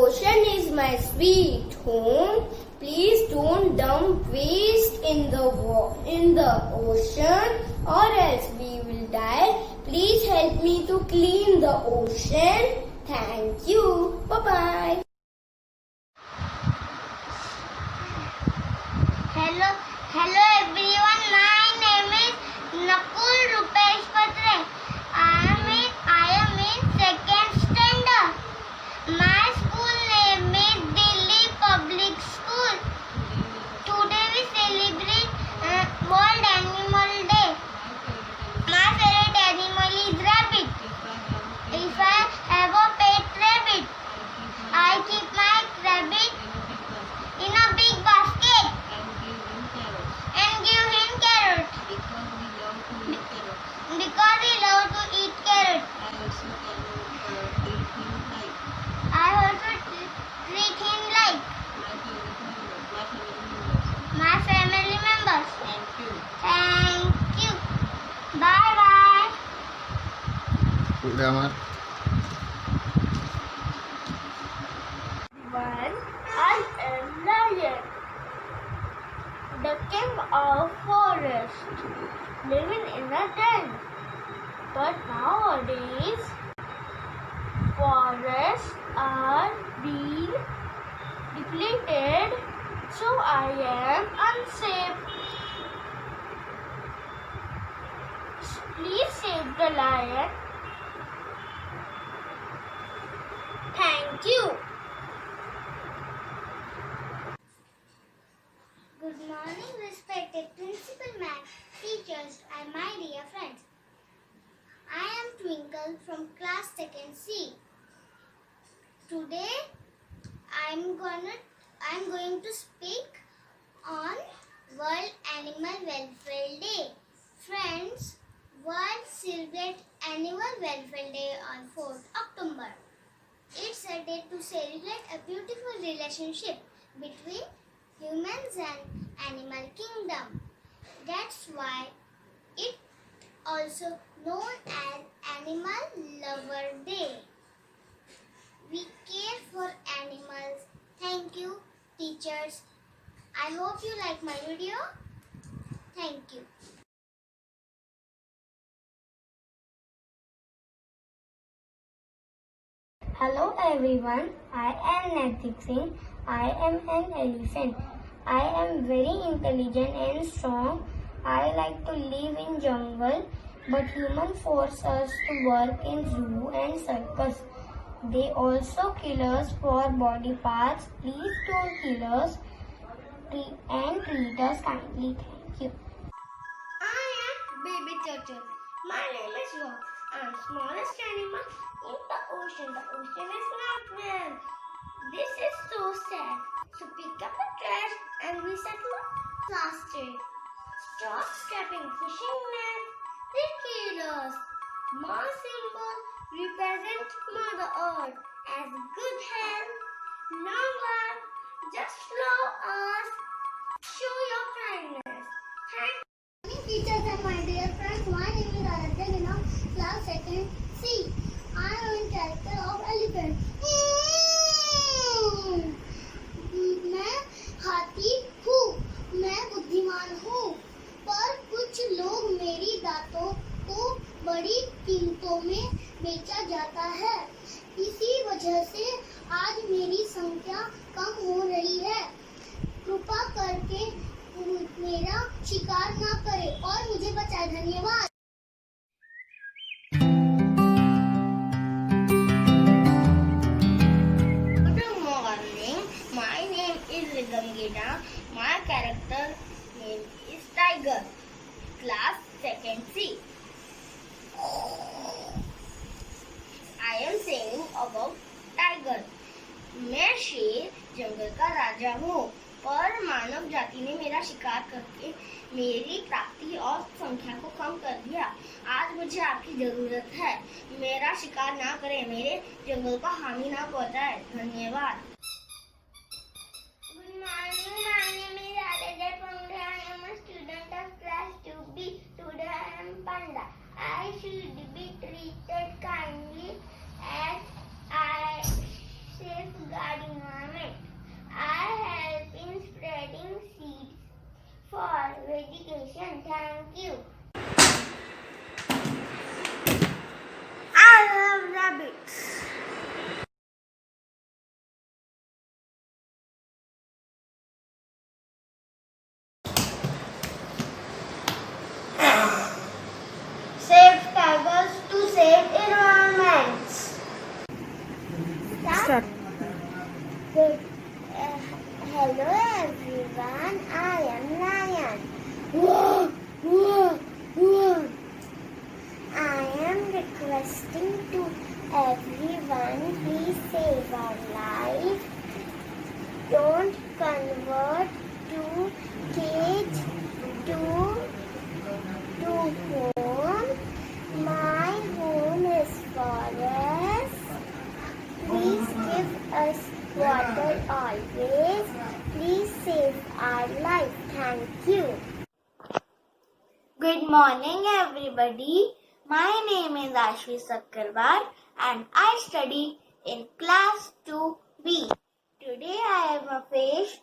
ocean is my sweet home. Please don't dump waste in the ocean, or else we will die. Please help me to clean the ocean. Thank you. Bye-bye. Hello everyone. My name is Nakul Rupesh Patre. I am in second standard. My school name is Delhi Public School. Today we celebrate World Animal Day. My favorite animal is rabbit. If I have a pet rabbit, I keep my rabbit in a big basket and give him carrot because he loves to eat carrot. I also treat him like my family members. Thank you. Bye bye. Everyone, I am lion, the king of forest, living in a den. But nowadays, forests are being depleted, so I am unsafe. Please save the lion. Thank you. Good morning, respected principal, ma'am, teachers, and my dear friends. I am Twinkle from class 2nd C. Today, I'm going to speak on World Animal Welfare Day. Friends, World celebrate Animal Welfare Day on 4th October. It's a day to celebrate a beautiful relationship between humans and animal kingdom. That's why it also known as Animal Lover Day. We care for animals. Thank you, teachers. I hope you like my video. Thank you. Hello everyone, I am Naitik Singh. I am an elephant. I am very intelligent and strong. I like to live in jungle, but humans force us to work in zoo and circus. They also kill us for body parts. Please don't kill us and treat us kindly. Thank you. I am baby turtle. My name is Rock. I am smallest animal in the ocean. The ocean is not well. This is so sad. So pick up the trash and recycle the plastic. Stop scrapping fishing nets. They kill us. My symbol represent Mother Earth as good health, long life. Just love us. Show your kindness. Thank you. Teachers and my dear friends, my name is Aradhya, class 2nd C. I am in character of elephant. मैं हाथी हूँ, मैं बुद्धिमान हूँ, पर कुछ लोग मेरी दांतों को बड़ी कीमतों में बेचा जाता है। इसी वजह से आज मेरी संख्या कम हो रही है। कृपा करके मेरा शिकार ना करें और मुझे बचाए। धन्यवाद। Good morning. My name is Gangita. My character name is Tiger. Class 2nd C. I am saying about Tiger. मैं शेर जंगल का राजा हूँ, पर मानव जाति ने मेरा शिकार करके मेरी प्राप्ति और संख्या को कम कर दिया। आज मुझे आपकी जरूरत है। मेरा शिकार ना करें, मेरे जंगल को हानि ना पहुंचाए। धन्यवाद। Good morning, my name is Aradhya Panda. I am a student of class 2B. Today I am Panda. I should be treated kindly as I safeguard Hello everyone, I am Lion. Whoa, whoa, whoa. I am requesting to everyone, please save our life. Don't convert to cage to home. My home is forest. Please give us water always. Please save our life. Thank you. Good morning, everybody. My name is Ashish Sakkarwar and I study in class 2B. Today I am a fish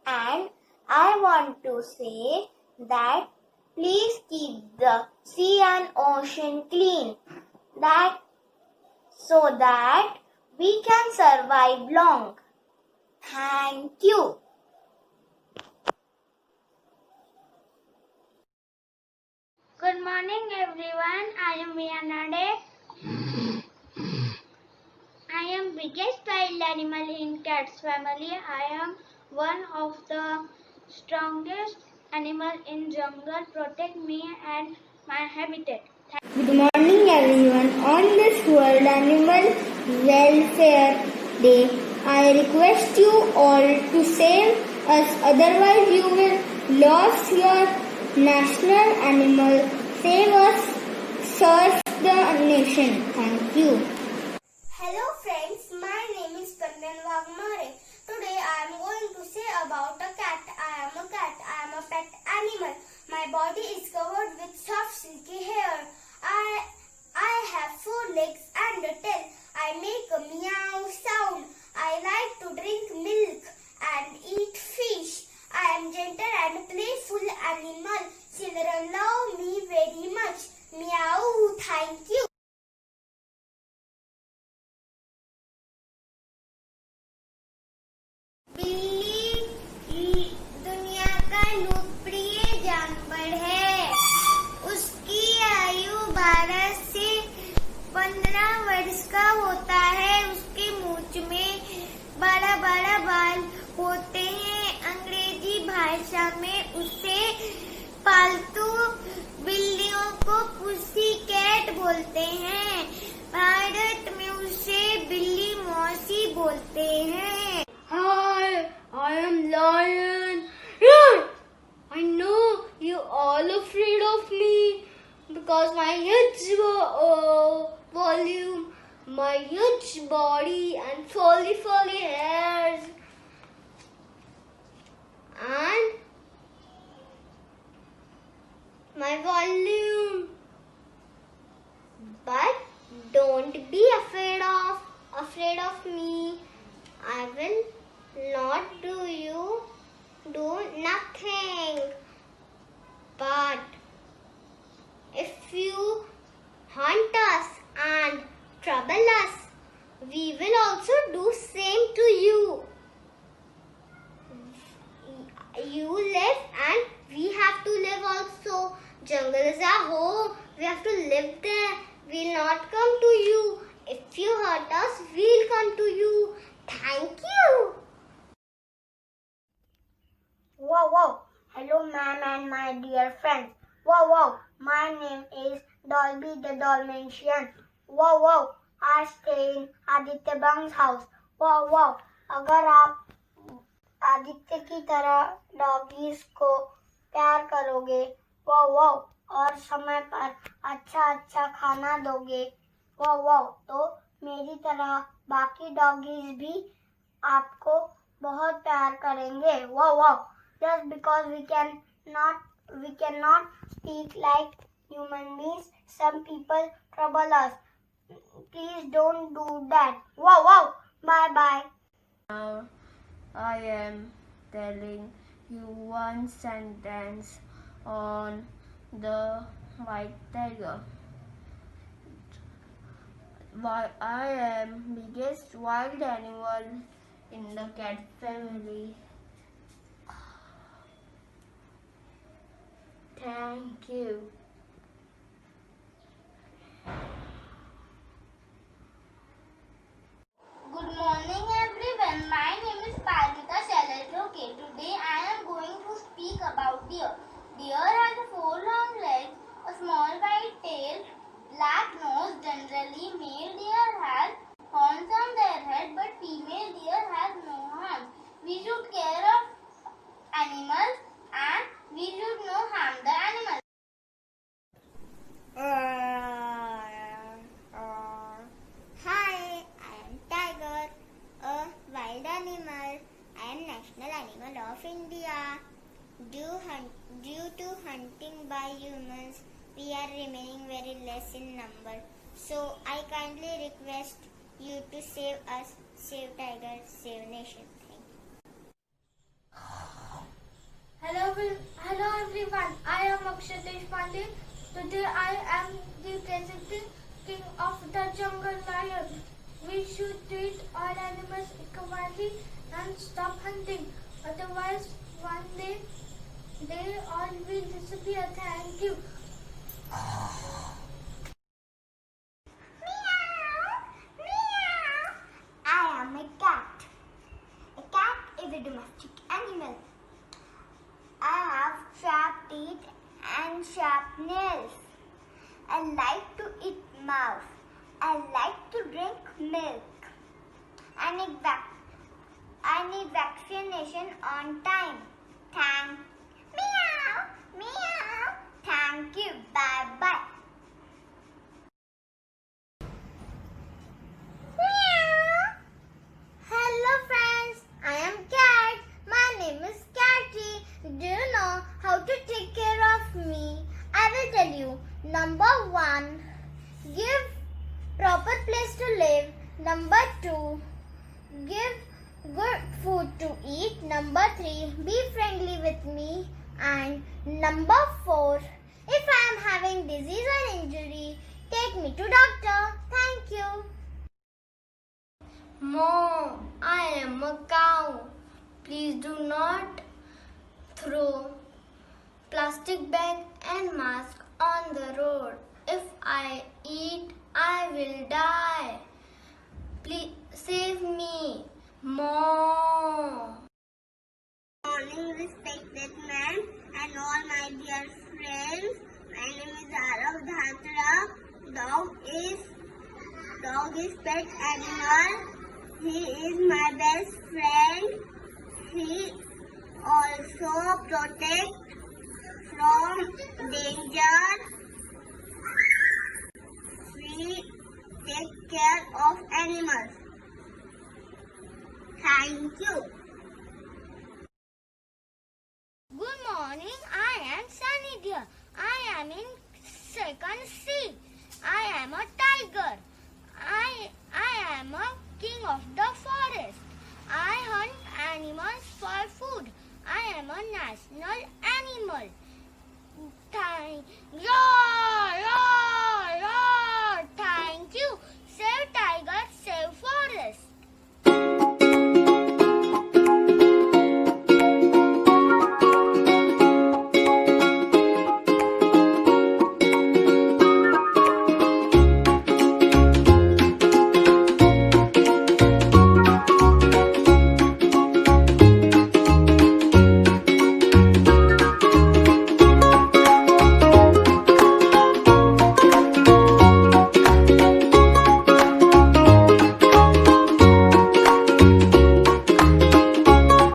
and I want to say that please keep the sea and ocean clean so that we can survive long. Thank you. Good morning everyone. I am Inorder. I am biggest wild animal in cats family. I am one of the strongest animal in jungle. Protect me and my habitat. Good morning everyone. On this World Animal Welfare Day, I request you all to save us, otherwise you will lose your national animal. Save us, serve the nation. Thank you. Hello friends, my name is Kandan Wagmare. Today I am going to say about a cat. I am a cat. I am a pet animal. My body is covered with soft silky hair. I have 4 legs and a tail. I make a meow sound. I like to drink milk and eat fish. I am gentle and playful animal. Children love me very much. Meow, thank you. बिल्ली दुनिया का लोकप्रिय जानवर है। उसकी आयु 12 से 15 वर्ष का होता है। उसके मूंछ में बड़ा बड़ा बाल होते हैं। अंग्रेजी भाषा में उसे पालतू बिल्लियों को पुसी कैट बोलते हैं। भारत में उसे बिल्ली मौसी बोलते हैं। Hi, I am Lion. Roar! I know you all afraid of me because my huge volume, my huge body and furry hairs, and my volume. But don't be afraid of me. I will not do nothing. But if you hunt us and trouble us, we will also do same to you. You live and we have to live also. Jungle is our home. We have to live there. We'll not come to you. If you hurt us, we'll come to you. Thank you. Wow, wow. Hello, ma'am and my dear friends. Wow, wow. My name is Dolby the Dalmatian. Wow, wow. I stay in Aditya Bang's house. Wow, wow. अगर आप आदित्य की तरह doggies को प्यार करोगे, वाव वाव, और समय पर अच्छा खाना दोगे, वाव वाव, तो मेरी तरह बाकी डॉगीज भी आपको बहुत प्यार करेंगे. वाव वाव. Just because we cannot speak like human beings, some people trouble us. Please don't do that. Wow, wow. Bye bye. Now I am telling you one sentence on the white tiger. I am biggest wild animal in the cat family. Thank you. Good morning everyone. My name is Parmita Shailesh Deer has 4 long legs, a small white tail, black nose. Generally, male deer has horns on their head, but female deer has no horns. We should care of animals and we should not harm the animals. Hi, I am tiger, a wild animal. I am national animal of India. Due to hunting by humans, we are remaining very less in number. So I kindly request you to save us, save tiger, save nation. Thank you. Hello everyone. I am Akshay Deshpande. Today I am representing King of the Jungle Lion. We should treat all animals equally and stop hunting. Otherwise, one day they all will disappear. Thank you. I am a cat. A cat is a domestic animal. I have sharp teeth and sharp nails. I like to eat mouse. I like to drink milk. I need vaccination on time. Meow, meow. Thank you. Bye bye. Hello friends, I am Cat. My name is Catty. Do you know how to take care of me? I will tell you. Number 1, give proper place to live. Number 2, give good food to eat. Number 3, be friendly with me. And number 4, if I am having disease or injury, take me to doctor. Thank you. Mom, I am a cow. Please do not throw plastic bag and mask on the road. If I eat, I will die. Please save me, Mom. Morning, respected man and all my dear friends. My name is Arav Dhatra. Dog is pet animal. He is my best friend. He also protect from danger. We take care of animals. Thank you. Good morning, I am Sunny dear. I am in second C. I am a tiger. I am a king of the